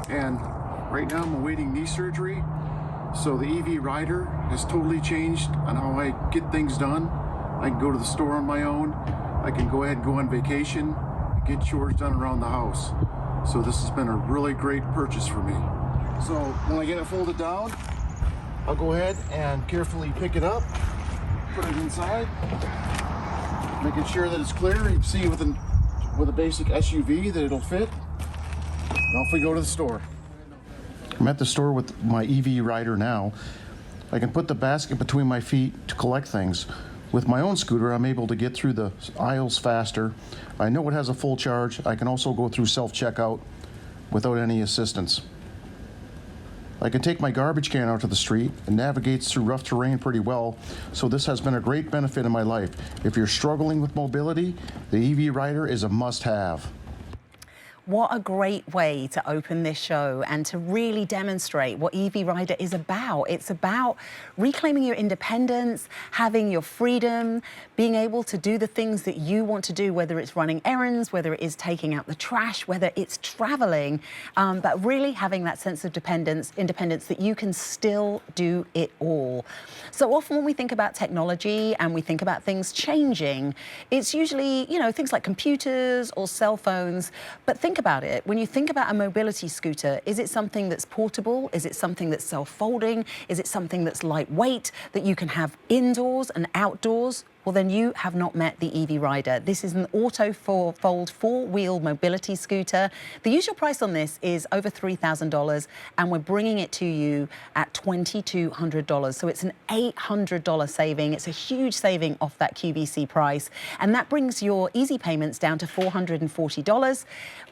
and right now I'm awaiting knee surgery. So the EV Rider has totally changed on how I get things done. I can go to the store on my own. I can go ahead and go on vacation and get chores done around the house. So this has been a really great purchase for me. So when I get it folded down, I'll go ahead and carefully pick it up, put it inside, making sure that it's clear. You can see with a basic SUV that it'll fit. Now if we go to the store. I'm at the store with my EV Rider now. I can put the basket between my feet to collect things. With my own scooter, I'm able to get through the aisles faster. I know it has a full charge. I can also go through self-checkout without any assistance. I can take my garbage can out to the street and navigates through rough terrain pretty well, so this has been a great benefit in my life. If you're struggling with mobility, the EV Rider is a must-have. What a great way to open this show and to really demonstrate what EV Rider is about. It's about reclaiming your independence, having your freedom, being able to do the things that you want to do, whether it's running errands, whether it is taking out the trash, whether it's traveling, but really having that sense of independence that you can still do it all. So often when we think about technology and we think about things changing, it's usually, you know, things like computers or cell phones, but think about it. When you think about a mobility scooter, is it something that's portable? Is it something that's self-folding? Is it something that's lightweight, that you can have indoors and outdoors? Well, then you have not met the EV Rider. This is an auto-fold four-wheel mobility scooter. The usual price on this is over $3,000, and we're bringing it to you at $2,200. So it's an $800 saving. It's a huge saving off that QVC price, and that brings your easy payments down to $440.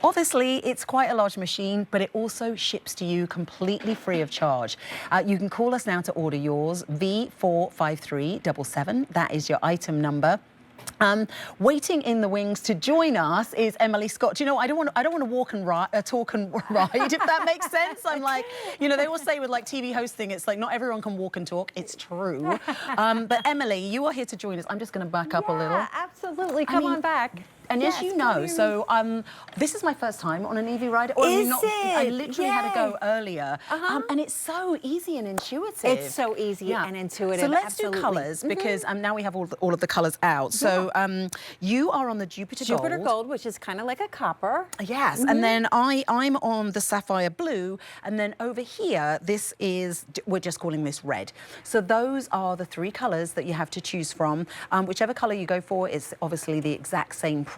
Obviously, it's quite a large machine, but it also ships to you completely free of charge. You can call us now to order yours, V45377. That is your item number. Waiting in the wings to join us is Emily Scott. Do you know, I don't want to walk and talk and ride, if that makes sense. I'm like, you know, they always say with like TV hosting, it's like not everyone can walk and talk. It's true. But Emily, you are here to join us. I'm just going to back up a little. Absolutely. Come on back. And yes, you know, so this is my first time on an EV Rider. Or Is not, it? I literally had to go earlier. Uh-huh. And it's so easy and intuitive. It's so easy and intuitive. So let's Absolutely. do colours, because now we have all of the colours out. So you are on the Jupiter Gold, which is kind of like a copper. Yes, and then I'm on the Sapphire Blue, and then over here, this is, we're just calling this red. So those are the three colours that you have to choose from. Whichever colour you go for is obviously the exact same price.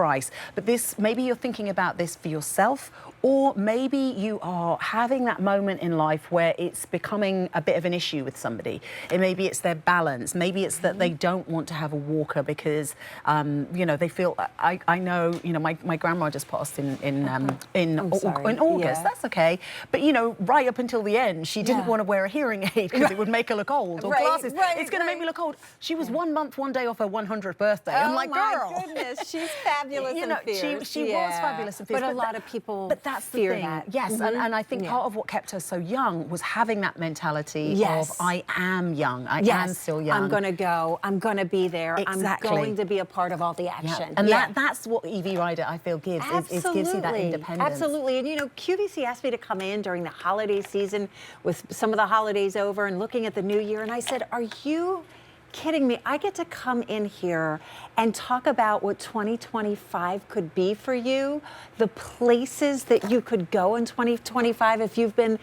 But this, maybe you're thinking about this for yourself, or maybe you are having that moment in life where it's becoming a bit of an issue with somebody. Maybe it's their balance. Maybe it's that they don't want to have a walker because, you know, they feel, I know, you know, my grandma just passed in August. Yeah. That's okay. But, you know, right up until the end, she didn't want to wear a hearing aid because it would make her look old, or glasses. It's going to make me look old. She was 1 month, 1 day off her 100th birthday. I'm like, girl. Oh, my goodness. She's fabulous you know, and fierce. She was fabulous and fierce. But a lot of people that's fear the thing. that. Yes, and I think part of what kept her so young was having that mentality of, I am young, I am still young. I'm going to go, I'm going to be there, Exactly. I'm going to be a part of all the action. And that's what EV Rider, I feel, gives, is gives you that independence. Absolutely, and you know, QVC asked me to come in during the holiday season with some of the holidays over and looking at the new year, and I said, are you kidding me? I get to come in here and talk about what 2025 could be for you, the places that you could go in 2025 if you've been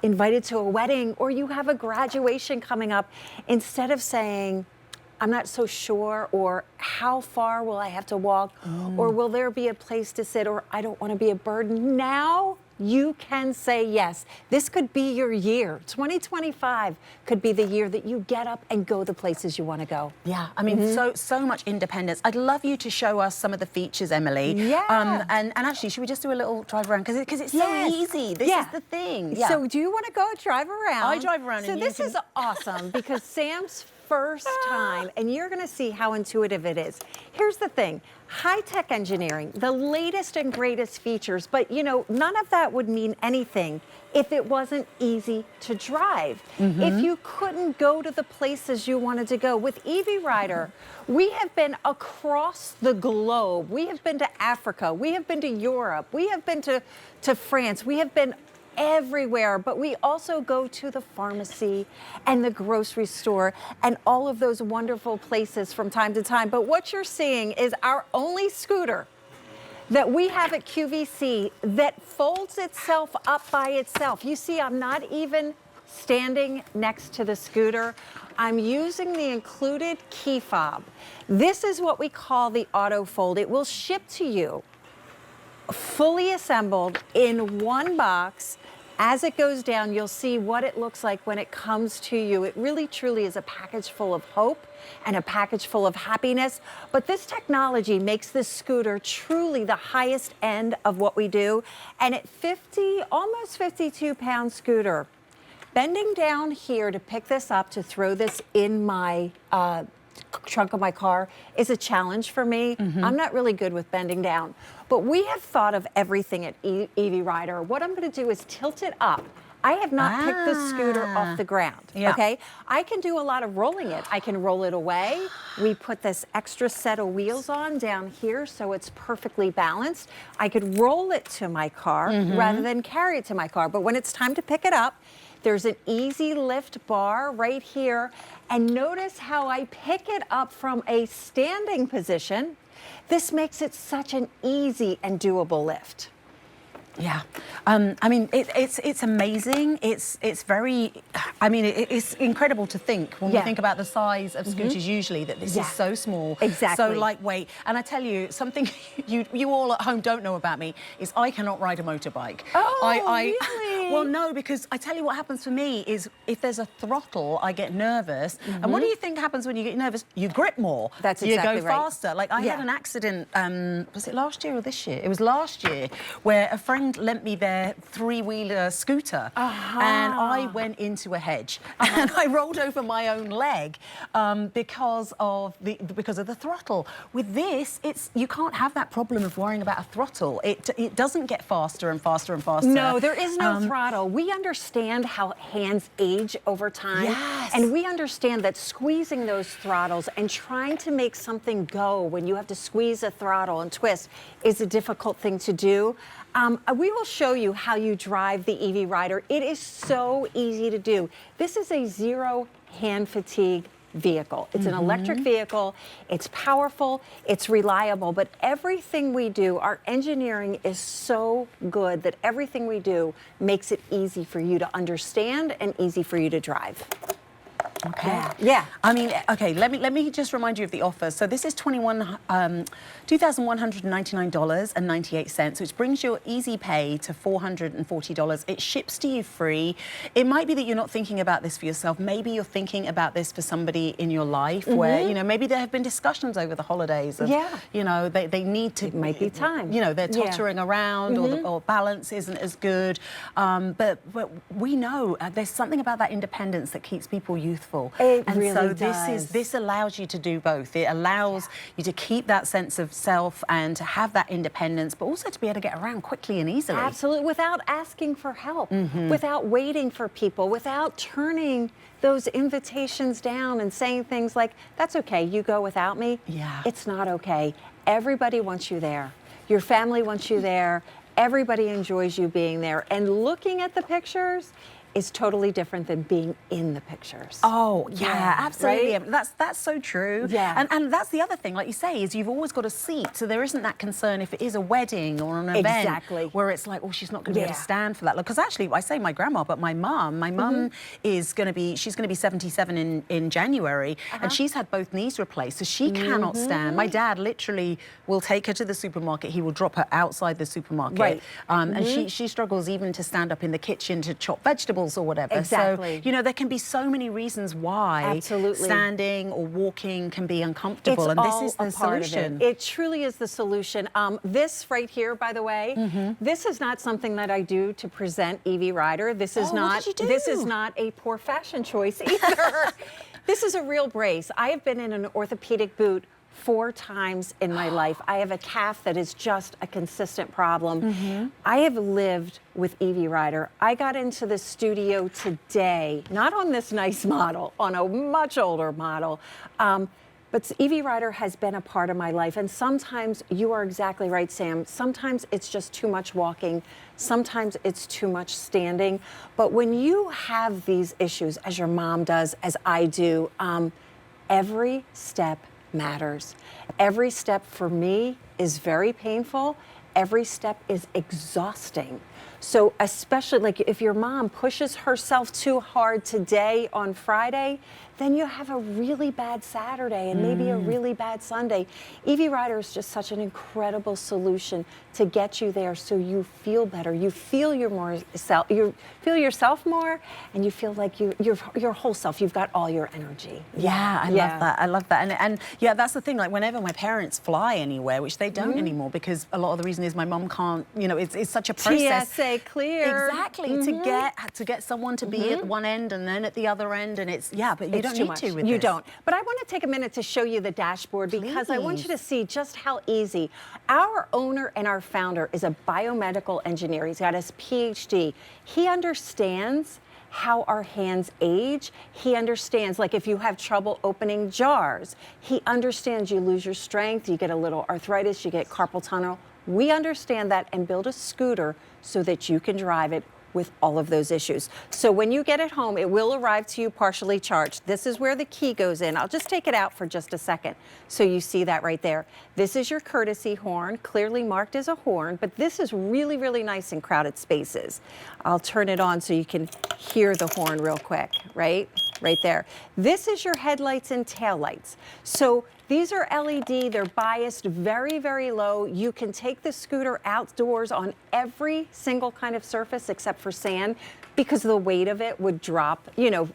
invited to a wedding or you have a graduation coming up. Instead of saying, I'm not so sure, or how far will I have to walk, or will there be a place to sit, or I don't want to be a burden. Now you can say yes. This could be your year. 2025 could be the year that you get up and go the places you want to go. Yeah, I mean, so much independence. I'd love you to show us some of the features, Emily. Yeah. And actually, should we just do a little drive around? Because it's so easy. This is the thing. Yeah. So do you want to go drive around? I drive around. So and this is awesome because Sam's first time, and you're going to see how intuitive it is. Here's the thing. High-tech engineering, the latest and greatest features, but you know, none of that would mean anything if it wasn't easy to drive. If you couldn't go to the places you wanted to go. With EV Rider, we have been across the globe. We have been to Africa. We have been to Europe. We have been to France. We have been everywhere, but we also go to the pharmacy and the grocery store and all of those wonderful places from time to time. But what you're seeing is our only scooter that we have at QVC that folds itself up by itself. You see, I'm not even standing next to the scooter. I'm using the included key fob. This is what we call the auto fold. It will ship to you fully assembled in one box. As it goes down, you'll see what it looks like when it comes to you. It really, truly is a package full of hope and a package full of happiness. But this technology makes this scooter truly the highest end of what we do. And at almost 52-pound scooter, bending down here to pick this up, to throw this in my trunk of my car is a challenge for me. I'm not really good with bending down. But we have thought of everything at EV Rider. What I'm going to do is tilt it up. I have not picked the scooter off the ground, okay? I can do a lot of rolling it. I can roll it away. We put this extra set of wheels on down here so it's perfectly balanced. I could roll it to my car rather than carry it to my car. But when it's time to pick it up, there's an easy lift bar right here. And notice how I pick it up from a standing position. This makes it such an easy and doable lift. Yeah, I mean, it's amazing. It's very, I mean, it's incredible to think when we think about the size of scooters usually that this is so small, so lightweight. And I tell you, something you all at home don't know about me is I cannot ride a motorbike. Really? Well, no, because I tell you what happens for me is if there's a throttle, I get nervous. And what do you think happens when you get nervous? You grip more. That's exactly You go faster. Like I had an accident, was it last year or this year? It was last year, where a friend lent me their three-wheeler scooter and I went into a hedge and I rolled over my own leg because of the throttle. With this, you can't have that problem of worrying about a throttle. It doesn't get faster and faster and faster. No, there is no throttle. We understand how hands age over time. And we understand that squeezing those throttles and trying to make something go when you have to squeeze a throttle and twist is a difficult thing to do. We will show you how you drive the EV Rider. It is so easy to do. This is a zero hand fatigue vehicle. It's an electric vehicle. It's powerful. It's reliable. But everything we do, our engineering is so good that everything we do makes it easy for you to understand and easy for you to drive. Okay. Yeah. I mean, okay, let me just remind you of the offer. So this is $2,199.98, which brings your easy pay to $440. It ships to you free. It might be that you're not thinking about this for yourself. Maybe you're thinking about this for somebody in your life where, you know, maybe there have been discussions over the holidays of, you know, they need to... It might be time. You know, they're tottering around or balance isn't as good. But we know there's something about that independence that keeps people youthful. It and really so does. this allows you to do both. It allows you to keep that sense of self and to have that independence, but also to be able to get around quickly and easily. Absolutely, without asking for help, without waiting for people, without turning those invitations down and saying things like, that's okay, you go without me. Yeah. It's not okay. Everybody wants you there. Your family wants you there. Everybody enjoys you being there. And looking at the pictures is totally different than being in the pictures. Oh, yeah, absolutely. Right? That's so true. Yeah. And that's the other thing, like you say, is you've always got a seat, so there isn't that concern if it is a wedding or an event where it's like, oh, she's not going to be able to stand for that. Because actually, I say my grandma, but my mum is going to be, she's going to be 77 in January, and she's had both knees replaced, so she cannot stand. My dad literally will take her to the supermarket. He will drop her outside the supermarket. And she struggles even to stand up in the kitchen to chop vegetables or whatever. Exactly. So, you know, there can be so many reasons why standing or walking can be uncomfortable. It's and all this is the solution. It truly is the solution. This right here, by the way, this is not something that I do to present EV Rider. This is what did you do? This is not a poor fashion choice either. This is a real brace. I have been in an orthopedic boot 4 times in my life. I have a calf that is just a consistent problem. I have lived with EV Rider. I got into the studio today, not on this nice model, on a much older model, But EV Rider has been a part of my life. And sometimes, you are exactly right, Sam. Sometimes it's just too much walking. Sometimes it's too much standing. But when you have these issues, as your mom does, as I do, every step matters. Every step for me is very painful. Every step is exhausting. So especially like if your mom pushes herself too hard today on Friday, then you have a really bad Saturday and maybe a really bad Sunday. EV Rider is just such an incredible solution to get you there so you feel better. You feel you feel yourself more, and you feel like your whole self. You've got all your energy. Yeah, I love that. I love that. And yeah, that's the thing. Like whenever my parents fly anywhere, which they don't anymore, because a lot of the reason is my mom can't. You know, it's such a process. TSA clear. Exactly, to get someone to be at one end and then at the other end, and it's but you don't need to with You this. don't. But I want to take a minute to show you the dashboard because I want you to see just how easy. Our owner and our founder is a biomedical engineer. He's got his PhD. He understands how our hands age. He understands, like if you have trouble opening jars, he understands you lose your strength, you get a little arthritis, you get carpal tunnel. We understand that and build a scooter so that you can drive it with all of those issues. So when you get it home, it will arrive to you partially charged. This is where the key goes in. I'll just take it out for just a second. So you see that right there. This is your courtesy horn, clearly marked as a horn, but this is really, really nice in crowded spaces. I'll turn it on so you can hear the horn real quick, right? Right there. This is your headlights and taillights. So these are LED, they're biased very, very low. You can take the scooter outdoors on every single kind of surface except for sand, because the weight of it would drop,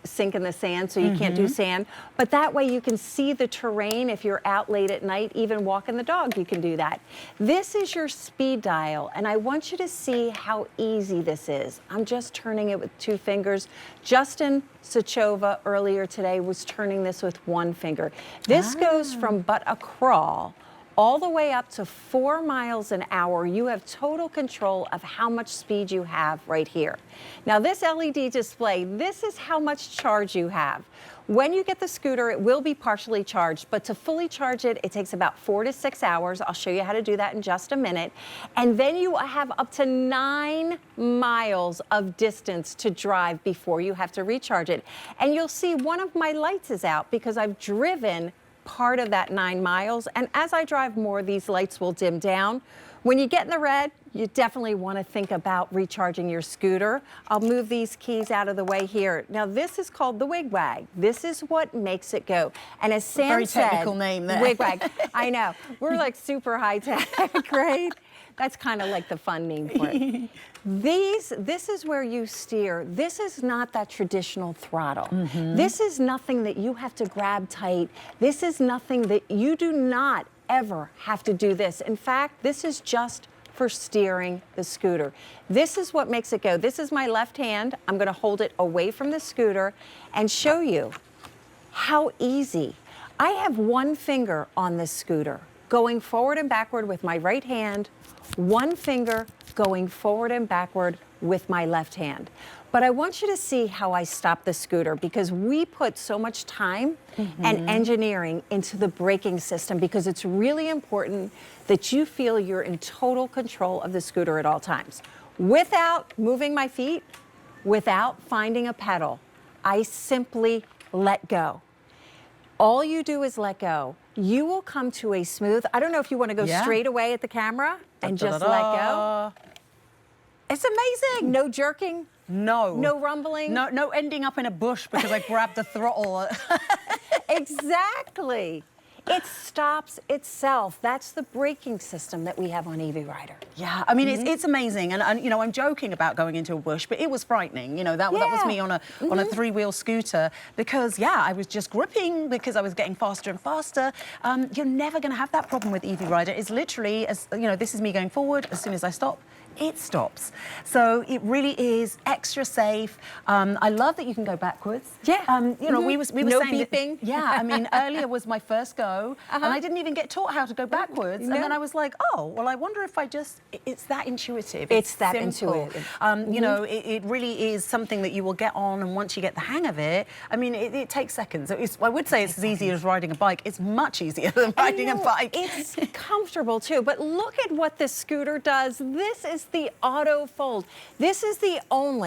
sink in the sand, so you can't do sand. But that way you can see the terrain. If you're out late at night, even walking the dog, you can do that. This is your speed dial, and I want you to see how easy this is. I'm just turning it with 2 fingers. Justin Sachova earlier today was turning this with 1 finger. This goes from but a crawl all the way up to 4 miles an hour. You have total control of how much speed you have right here. Now this LED display, this is how much charge you have. When you get the scooter, it will be partially charged, but to fully charge it, it takes about 4 to 6 hours. I'll show you how to do that in just a minute. And then you have up to 9 miles of distance to drive before you have to recharge it. And you'll see one of my lights is out because I've driven part of that 9 miles. And as I drive more, these lights will dim down. When you get in the red, you definitely want to think about recharging your scooter. I'll move these keys out of the way here. Now this is called the wig wag. This is what makes it go. And as Sam Very said, technical name there. Wig wag. I know. We're like super high tech, right? That's kind of like the fun name for it. This is where you steer. This is not that traditional throttle. This is nothing that you have to grab tight. This is nothing that you do not ever have to do this. In fact, this is just for steering the scooter. This is what makes it go. This is my left hand. I'm going to hold it away from the scooter and show you how easy. I have 1 finger on this scooter, going forward and backward with my right hand, 1 finger going forward and backward with my left hand. But I want you to see how I stop the scooter, because we put so much time and engineering into the braking system, because it's really important that you feel you're in total control of the scooter at all times. Without moving my feet, without finding a pedal, I simply let go. All you do is let go. You will come to a smooth, I don't know if you want to go straight away at the camera and just let go. It's amazing. No jerking. No. No rumbling. No ending up in a bush because I grabbed the throttle. Exactly. It stops itself. That's the braking system that we have on EV Rider. Yeah, I mean, it's amazing. And I'm joking about going into a bush, but it was frightening. That was me on a 3-wheel scooter, because, I was just gripping because I was getting faster and faster. You're never going to have that problem with EV Rider. It's literally, this is me going forward. As soon as I stop, it stops. So it really is extra safe. I love that you can go backwards. Yeah. You know, we were No saying that- beeping. yeah, I mean, earlier was my first go, and I didn't even get taught how to go backwards. And then I was like, oh, well, I wonder if I just, it's that intuitive. It's that simple. intuitive. You know, it really is something that you will get on, and once you get the hang of it, I mean, it takes seconds. I would say it's as easy as riding a bike. It's much easier than riding a bike. It's comfortable too, but look at what this scooter does. This is the auto fold. This is the only